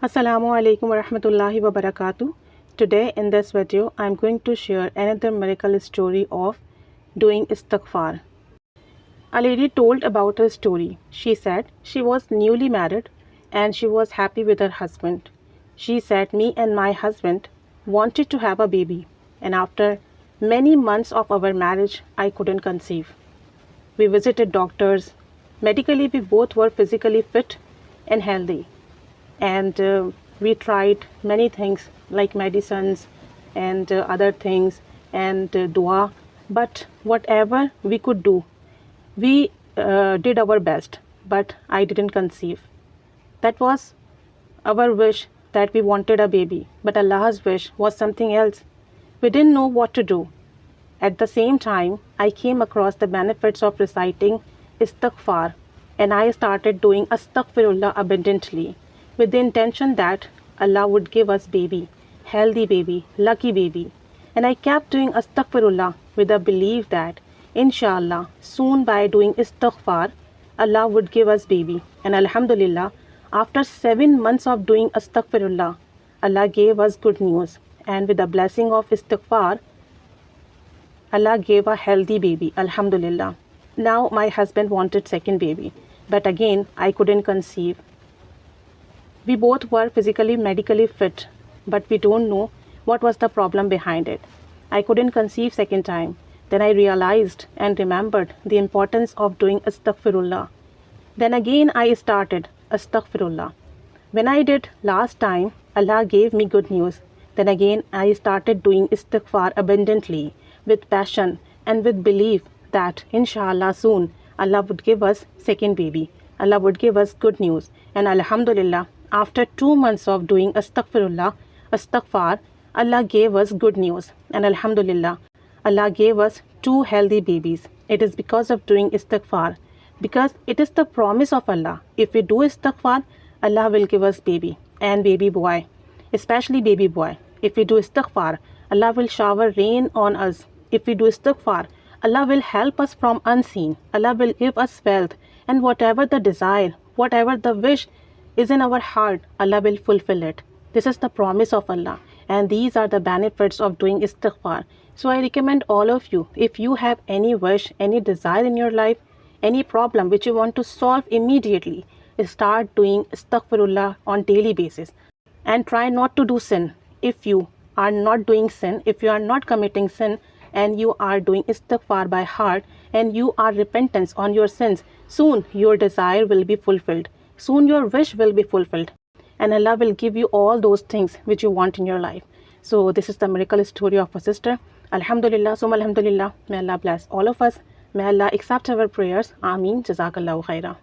Assalamu alaikum wa rahmatullahi wa barakatuh. Today in this video I am going to share another miracle story of doing istighfar. A lady told about her story. She said she was newly married and she was happy with her husband. She said me and my husband wanted to have a baby, and after many months of our marriage I couldn't conceive. We visited doctors. Medically we both were physically fit and healthy, and we tried many things like medicines and other things and dua, but whatever we could do, we did our best, but I didn't conceive. That was our wish, that we wanted a baby, but Allah's wish was something else. We didn't know what to do. At the same time, I came across the benefits of reciting istighfar, and I started doing Astaghfirullah abundantly with the intention that Allah would give us baby, healthy baby, lucky baby. And I kept doing Astaghfirullah with the belief that inshallah soon by doing istighfar, Allah would give us baby. And alhamdulillah, after 7 months of doing Astaghfirullah, Allah gave us good news. And with the blessing of istighfar, Allah gave a healthy baby, alhamdulillah. Now my husband wanted second baby, but again I couldn't conceive. We both were physically, medically fit, but we don't know what was the problem behind it. I couldn't conceive second time. Then I realized and remembered the importance of doing Astaghfirullah. Then again I started Astaghfirullah. When I did last time, Allah gave me good news. Then again I started doing Istighfar abundantly, with passion and with belief that inshallah soon Allah would give us second baby. Allah would give us good news. And alhamdulillah, after 2 months of doing Astaghfar, Allah gave us good news. And alhamdulillah, Allah gave us 2 healthy babies. It is because of doing istighfar. Because it is the promise of Allah. If we do istighfar, Allah will give us baby and baby boy. Especially baby boy. If we do istighfar, Allah will shower rain on us. If we do istighfar, Allah will help us from unseen. Allah will give us wealth. And whatever the desire, whatever the wish is in our heart, Allah will fulfill it. This is the promise of Allah. And these are the benefits of doing istighfar. So I recommend all of you, if you have any wish, any desire in your life, any problem which you want to solve immediately, start doing astaghfirullah on daily basis. And try not to do sin. If you are not doing sin, if you are not committing sin, and you are doing istighfar by heart, and you are repentance on your sins, soon your desire will be fulfilled. Soon your wish will be fulfilled. And Allah will give you all those things which you want in your life. So this is the miracle story of a sister. Alhamdulillah, summa alhamdulillah. May Allah bless all of us. May Allah accept our prayers. Ameen. Jazakallahu khaira.